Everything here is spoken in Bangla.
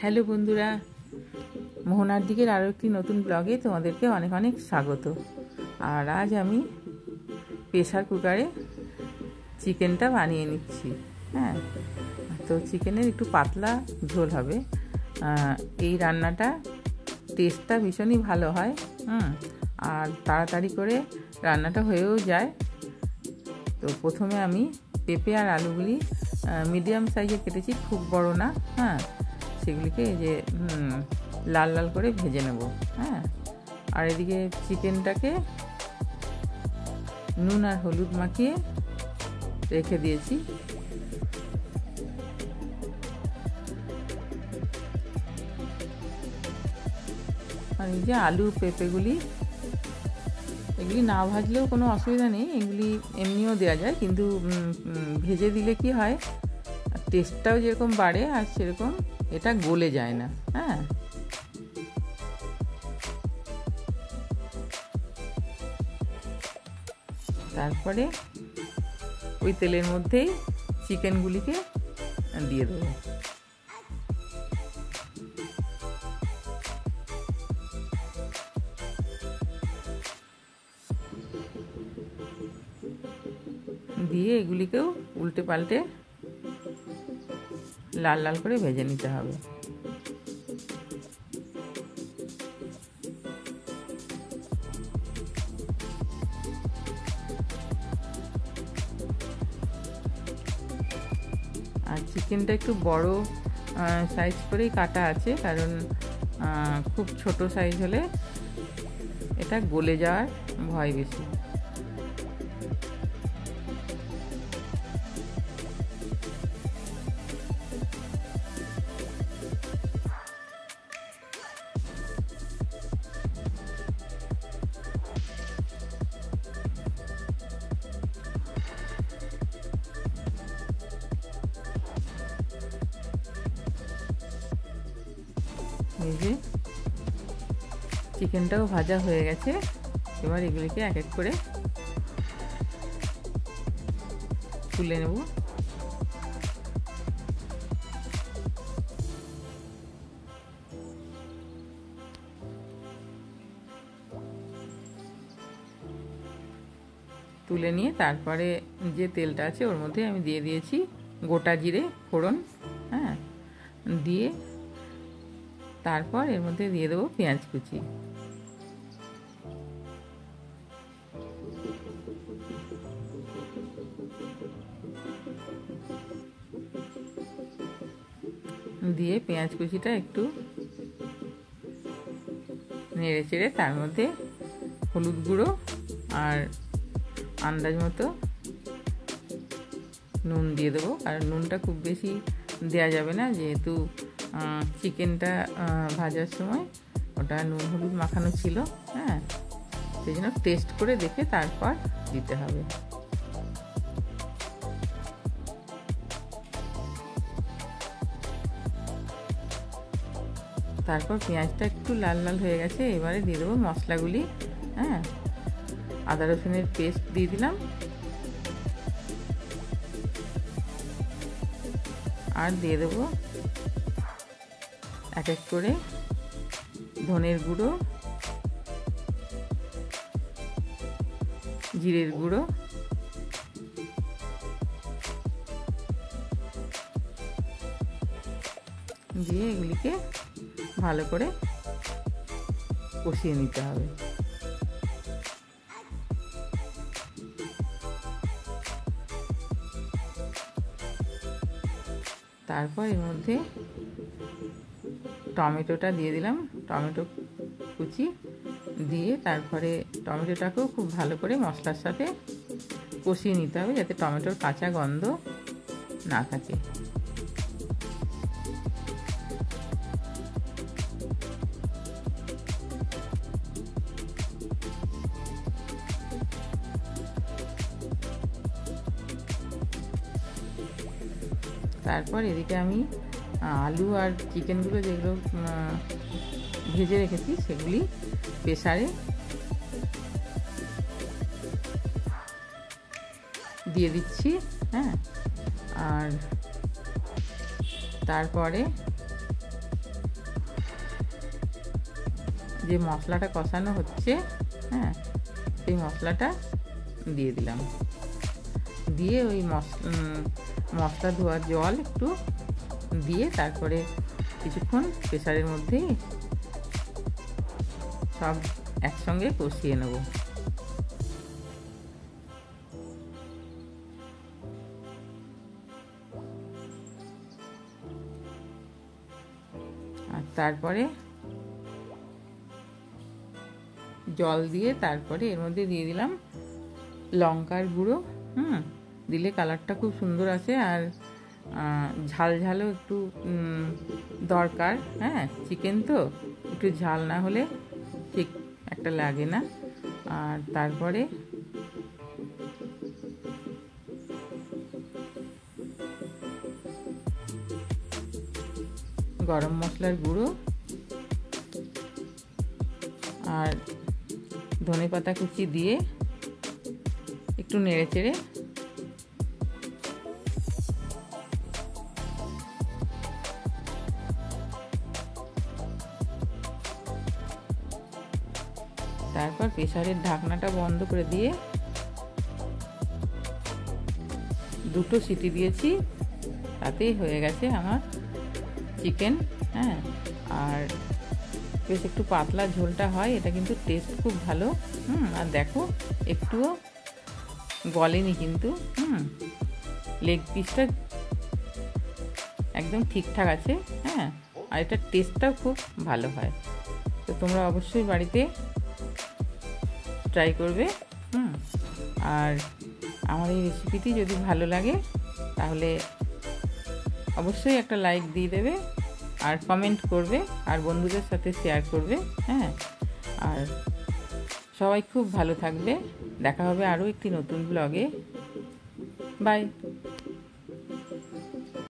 হ্যালো বন্ধুরা, মোহনার দিকের আরও একটি নতুন ব্লগে তোমাদেরকে অনেক অনেক স্বাগত। আর আজ আমি প্রেসার কুকারে চিকেনটা বানিয়ে নিচ্ছি। হ্যাঁ, তো চিকেনের একটু পাতলা ঝোল হবে। এই রান্নাটা টেস্টটা ভীষণই ভালো হয়। আর তাড়াতাড়ি করে রান্নাটা হয়েও যায়। তো প্রথমে আমি পেঁপে আর আলুগুলি মিডিয়াম সাইজে কেটেছি, খুব বড় না। সেগুলিকে এই যে লাল লাল করে ভেজে নেব। আর এদিকে চিকেনটাকে নুন আর হলুদ মাখিয়ে রেখে দিয়েছি। আর এই যে আলু পেঁপেগুলি, এগুলি না ভাজলেও কোনো অসুবিধা নেই, এগুলি এমনিও দেওয়া যায়, কিন্তু ভেজে দিলে কি হয়, টেস্টটাও যেরকম বাড়ে আর সেরকম এটা গলে যায় না। তারপরে ওই তেলের মধ্যেই চিকেনগুলিকে দিয়ে দেবো। দিয়ে এগুলিকেও উল্টে পাল্টে লাল লাল করে ভেজে নিতে হবে। আর চিকেনটা একটু বড় সাইজ করেই কাটা আছে, কারণ খুব ছোট সাইজ হলে এটা গলে যাওয়ার ভয় বেশি। এই যে চিকেনটাও ভাজা হয়ে গেছে, এবার এগুলিকে এক এক করে তুলে নেব। তুলে নিয়ে তারপরে যে তেলটা আছে ওর মধ্যে আমি দিয়ে দিয়েছি গোটা জিরে ফোড়ন। দিয়ে তারপর এর মধ্যে দিয়ে দেবো পেঁয়াজ কুচি। দিয়ে পেঁয়াজ কুচিটা একটু নেড়ে চেড়ে তার মধ্যে হলুদ গুঁড়ো আর আন্দাজ মতো নুন দিয়ে দেবো। আর নুনটা খুব বেশি দেওয়া যাবে না, যেহেতু চিকেনটা ভাজার সময় ওটা নুন হলুদ মাখানো ছিল। সেই জন্য টেস্ট করে দেখে তারপর দিতে হবে। তারপর পেঁয়াজটা একটু লাল লাল হয়ে গেছে, এবারে দিয়ে দেবো মশলাগুলি। আদা রসুনের পেস্ট দিয়ে দিলাম, আর দিয়ে দেবো এক এক করে ধনের গুঁড়ো, জিরের গুঁড়ো, দিয়ে এগুলিকে ভালো করে কষিয়ে নিতে হবে। তারপর এর মধ্যে টমেটোটা দিয়ে দিলাম, টমেটো কুচি দিয়ে তারপরে টমেটোটাকেও খুব ভালো করে মশলার সাথে কষিয়ে নিতে হবে, যাতে টমেটোর কাঁচা গন্ধ না থাকে। তারপর এদিকে আমি আলু আর চিকেনগুলো যেগুলো ভেজে রেখেছি সেগুলি প্রেসারে দিয়ে দিচ্ছি। আর তারপরে যে মশলাটা কষানো হচ্ছে, হ্যাঁ, সেই মশলাটা দিয়ে দিলাম। দিয়ে ওই মশলা ধোয়ার জল একটু দিয়ে তারপরে কিছুক্ষণ প্রেসারের মধ্যেই সব একসঙ্গে কষিয়ে নেব। আর তারপরে জল দিয়ে তারপরে এর মধ্যে দিয়ে দিলাম লঙ্কার গুঁড়ো। দিলে কালারটা খুব সুন্দর আসে, আর ঝাল ঝালও একটু দরকার। হ্যাঁ, চিকেন তো একটু ঝাল না হলে ঠিক একটা লাগে না। আর তারপরে গরম মশলার গুঁড়ো আর ধনেপাতা কুচি দিয়ে একটু নেড়ে চেড়ে তারপর প্রেসারের ঢাকনাটা বন্ধ করে দিয়ে 2টো সিটি দিয়েছি, তাতেই হয়ে গেছে আমার চিকেন। হ্যাঁ, আর বেশ একটু পাতলা ঝোলটা হয়, এটা কিন্তু টেস্ট খুব ভালো। আর দেখো একটুও গলেনি কিন্তু। লেগ পিসটা একদম ঠিকঠাক আছে। হ্যাঁ, আর এটার টেস্টটাও খুব ভালো হয়। তো তোমরা অবশ্যই বাড়িতে ট্রাই করবে। আর আমার এই রেসিপিটি যদি ভালো লাগে তাহলে অবশ্যই একটা লাইক দিয়ে দেবে, আর কমেন্ট করবে, আর বন্ধুদের সাথে শেয়ার করবে। হ্যাঁ, আর সবাই খুব ভালো থাকবে। দেখা হবে আরও একটি নতুন ব্লগে। বাই।